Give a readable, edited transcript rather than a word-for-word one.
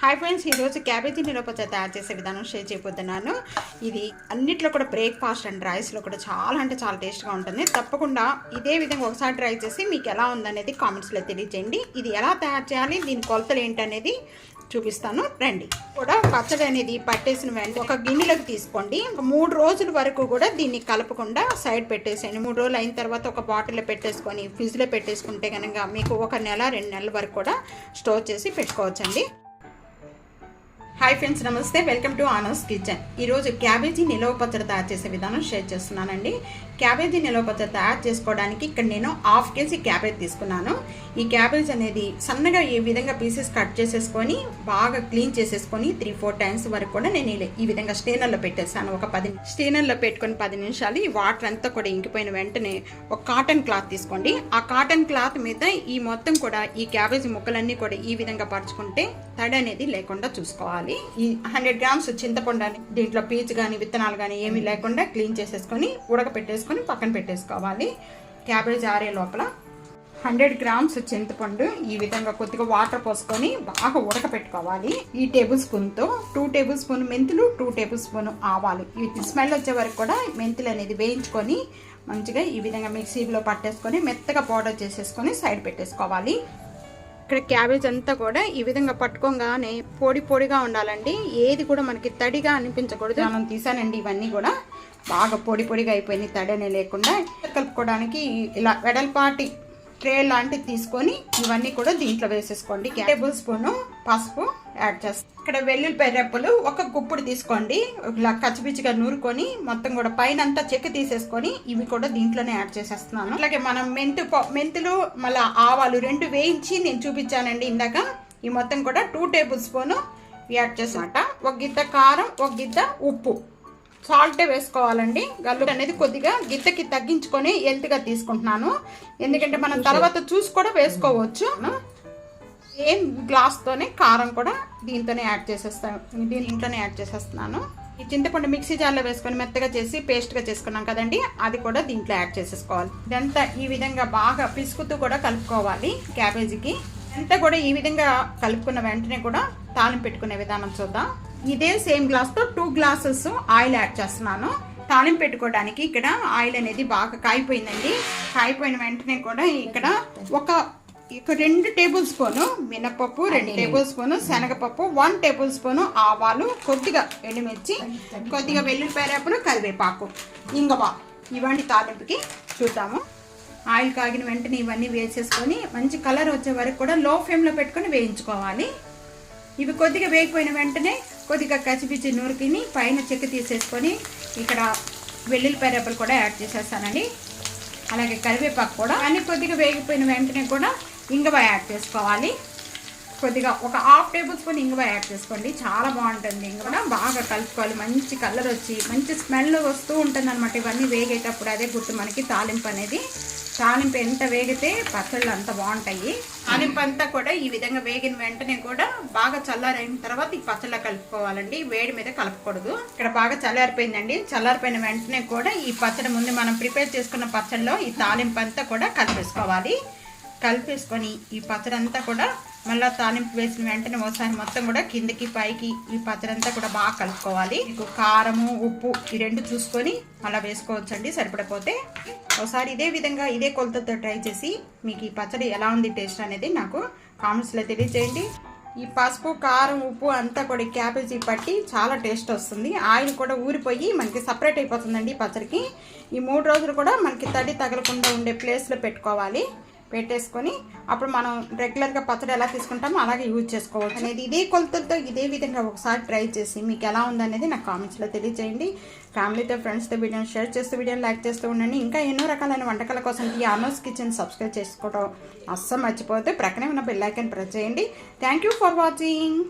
Hi friends, ఈరోజు cabbage నిలవపచ్చ తయారు చేసే విధానం షేర్ చేయబోతున్నాను. ఇది అన్నిట్లో కూడా బ్రేక్ఫాస్ట్ అండ్ రైస్లో కూడా చాలా అంటే చాలా టేస్ట్గా ఉంటుంది. తప్పకుండా ఇదే విధంగా ఒకసారి ట్రై చేసి మీకు ఎలా ఉందనేది కామెంట్స్లో తెలియజేయండి. ఇది ఎలా తయారు చేయాలి, దీని కొలతలు ఏంటనేది చూపిస్తాను రండి. కూడా పచ్చడి అనేది పట్టేసిన వెంటనే ఒక గిన్నెలోకి తీసుకోండి. 3 రోజుల వరకు కూడా దీన్ని కలపకుండా సైడ్ పెట్టేసేయండి. 3 రోజులు అయిన తర్వాత ఒక బాటిల్లో పెట్టేసుకొని ఫ్రిడ్జ్లో పెట్టేసుకుంటే కనుక మీకు 1 నెల 2 నెలల వరకు కూడా స్టోర్ చేసి పెట్టుకోవచ్చండి. హాయ్ ఫ్రెండ్స్, నమస్తే, వెల్కమ్ టు ఆనోస్ కిచెన్. ఈరోజు క్యాబేజీ నిలవ పచ్చడి తయారు చేసే విధానం షేర్ చేస్తున్నానండి. క్యాబేజీ నిలవ పచ్చడి తయారు చేసుకోవడానికి ఇక్కడ నేను 1/2 కేజీ క్యాబేజ్ తీసుకున్నాను. ఈ క్యాబేజ్ అనేది సన్నగా ఈ విధంగా పీసెస్ కట్ చేసేసుకొని బాగా క్లీన్ చేసేసుకొని 3-4 టైమ్స్ వరకు కూడా నేను ఈ విధంగా స్టెయినర్లో పెట్టేసాను. ఒక 10 స్టెయినర్లో పెట్టుకొని 10 నిమిషాలు ఈ వాటర్ అంతా కూడా ఇంకిపోయిన వెంటనే ఒక కాటన్ క్లాత్ తీసుకోండి. ఆ కాటన్ క్లాత్ మీద ఈ మొత్తం కూడా ఈ క్యాబేజీ ముక్కలన్నీ కూడా ఈ విధంగా పరుచుకుంటే తడి అనేది లేకుండా చూసుకోవాలి. ఈ 100 గ్రామ్స్ చింతపండు దీంట్లో పీచు కానీ విత్తనాలు కానీ ఏమీ లేకుండా క్లీన్ చేసేసుకొని ఉడకపెట్టేసుకొని పక్కన పెట్టేసుకోవాలి. క్యాబేజ్ ఆరే లోపల 100 గ్రామ్స్ చింతపండు ఈ విధంగా కొద్దిగా వాటర్ పోసుకొని బాగా ఉడకపెట్టుకోవాలి. ఈ టేబుల్ స్పూన్తో 2 టేబుల్ స్పూన్ మెంతులు, 2 టేబుల్ స్పూన్ ఆవాలు, ఇవి స్మెల్ వచ్చే వరకు కూడా మెంతులు అనేది వేయించుకొని మంచిగా ఈ విధంగా మిక్సీలో పట్టేసుకొని మెత్తగా పౌడర్ చేసేసుకొని సైడ్ పెట్టేసుకోవాలి. ఇక్కడ క్యాబేజ్ అంతా కూడా ఈ విధంగా పట్టుకోగానే పొడి పొడిగా ఉండాలండి. ఏది కూడా మనకి తడిగా అనిపించకూడదు. మనం తీసానండి, ఇవన్నీ కూడా బాగా పొడి పొడిగా అయిపోయింది, తడి అనే లేకుండా. కలుపుకోవడానికి ఇలా వెడల్పాటి ట్రే లాంటివి తీసుకొని ఇవన్నీ కూడా దీంట్లో వేసేసుకోండి. టేబుల్ స్పూన్ పసుపు యాడ్ చేస్తాం. ఇక్కడ వెల్లుల్లిపాయ రెప్పలు ఒక గుప్పుడు తీసుకోండి. ఇలా కచ్చిపిచ్చిగా నూరుకొని మొత్తం కూడా పైన అంతా చెక్క తీసేసుకొని ఇవి కూడా దీంట్లోనే యాడ్ చేసేస్తున్నాను. అలాగే మనం మెంతులు మళ్ళీ ఆవాలు 2 వేయించి నేను చూపించానండి ఇందాక. ఈ మొత్తం కూడా 2 టేబుల్ స్పూన్ యాడ్ చేసామాట. ఒక గిద్ద కారం, ఒక గిద్ద ఉప్పు, సాల్టే వేసుకోవాలండి. గల్లు అనేది కొద్దిగా గిద్దకి తగ్గించుకొని ఎల్తిగా తీసుకుంటున్నాను, ఎందుకంటే మనం తర్వాత చూసి కూడా వేసుకోవచ్చు. సేమ్ గ్లాస్తోనే కారం కూడా దీంట్లోనే యాడ్ చేసేస్తున్నాను. ఈ చింతపండు మిక్సీ జార్లో వేసుకొని మెత్తగా చేసి పేస్ట్గా చేసుకున్నాం కదండి, అది కూడా దీంట్లో యాడ్ చేసేసుకోవాలి. ఇదంతా ఈ విధంగా బాగా పిసుకుతూ కూడా కలుపుకోవాలి. క్యాబేజీకి అంతా కూడా ఈ విధంగా కలుపుకున్న వెంటనే కూడా తాలింపు పెట్టుకునే విధానం చూద్దాం. ఇదే సేమ్ గ్లాస్తో 2 గ్లాసెస్ ఆయిల్ యాడ్ చేస్తున్నాను. తాలింపు పెట్టుకోవడానికి ఇక్కడ ఆయిల్ అనేది బాగా కాయిపోయిందండి. కాయిపోయిన వెంటనే కూడా ఇక్కడ 2 టేబుల్ స్పూను మినపప్పు, 2 టేబుల్ స్పూను శనగపప్పు, 1 టేబుల్ స్పూను ఆవాలు, కొద్దిగా ఎండుమిర్చి, కొద్దిగా వెల్లుల్లిపాయ రెప్పలు, కరివేపాకు, ఇంగువ, ఇవన్నీ తాలింపుకి చూద్దాము. ఆయిల్ కాగిన వెంటనే ఇవన్నీ వేసేసుకొని మంచి కలర్ వచ్చే వరకు కూడా లో ఫ్లేమ్లో పెట్టుకొని వేయించుకోవాలి. ఇవి కొద్దిగా వేగిపోయిన వెంటనే కొద్దిగా కచ్చిపిచ్చి నూరుకుని పైన చెక్క తీసేసుకొని ఇక్కడ వెల్లుల్లిపాయ రెప్పలు కూడా యాడ్ చేసేస్తానండి. అలాగే కరివేపాకు కూడా. అన్ని కొద్దిగా వేగిపోయిన వెంటనే కూడా ఇంగువ యాడ్ చేసుకోవాలి. కొద్దిగా ఒక 1/2 టేబుల్ స్పూన్ ఇంగువ యాడ్ చేసుకోండి, చాలా బాగుంటుంది. ఇంగువ బాగా కలుపుకోవాలి. మంచి కలర్ వచ్చి మంచి స్మెల్ వస్తూ ఉంటుంది అనమాట. ఇవన్నీ వేగేటప్పుడు అదే గుర్తు మనకి తాలింపు అనేది. తాలింపు ఎంత వేగితే పచ్చళ్ళు అంత బాగుంటాయి. తాలింపు అంతా కూడా ఈ విధంగా వేగిన వెంటనే కూడా బాగా చల్లారైన తర్వాత ఈ పచ్చళ్ళ కలుపుకోవాలండి. వేడి మీద కలపకూడదు. ఇక్కడ బాగా చల్లారిపోయిందండి. చల్లారిపోయిన వెంటనే కూడా ఈ పచ్చడి ముందు మనం ప్రిపేర్ చేసుకున్న పచ్చళ్ళలో ఈ తాలింపు అంతా కూడా కలిపేసుకోవాలి. కలిపేసుకొని ఈ పచ్చడి అంతా కూడా మళ్ళీ తాలింపు వేసిన వెంటనే ఒకసారి మొత్తం కూడా కిందకి పైకి ఈ పచ్చడి అంతా కూడా బాగా కలుపుకోవాలి. మీకు కారము, ఉప్పు ఈ 2 చూసుకొని అలా వేసుకోవచ్చండి సరిపడిపోతే. ఒకసారి ఇదే విధంగా ఇదే కొలతతో ట్రై చేసి మీకు ఈ పచ్చడి ఎలా ఉంది టేస్ట్ అనేది నాకు కామెంట్స్లో తెలియజేయండి. ఈ పసుపు, కారం, ఉప్పు అంతా కూడా క్యాబేజీ పట్టి చాలా టేస్ట్ వస్తుంది. ఆయిల్ కూడా ఊరిపోయి మనకి సపరేట్ అయిపోతుందండి ఈ పచ్చడికి. ఈ 3 రోజులు కూడా మనకి తడి తగలకుండా ఉండే ప్లేస్లో పెట్టుకోవాలి. పెట్టేసుకొని అప్పుడు మనం రెగ్యులర్గా పచ్చడి ఎలా తీసుకుంటామో అలాగే యూజ్ చేసుకోవచ్చు అనేది. ఇదే కొలతలతో ఇదే విధంగా ఒకసారి ట్రై చేసి మీకు ఎలా ఉందనేది నాకు కామెంట్స్లో తెలియజేయండి. ఫ్యామిలీతో, ఫ్రెండ్స్తో వీడియోని షేర్ చేస్తూ వీడియోని లైక్ చేస్తూ ఉండండి. ఇంకా ఎన్నో రకాలైన వంటకాల కోసం ఈ ఆనోస్ కిచెన్ సబ్స్క్రైబ్ చేసుకోవడం అస్సలు మర్చిపోతే ప్రక్కనే ఉన్న బెల్ ఐకాన్ ప్రెస్ చేయండి. Thank you for watching.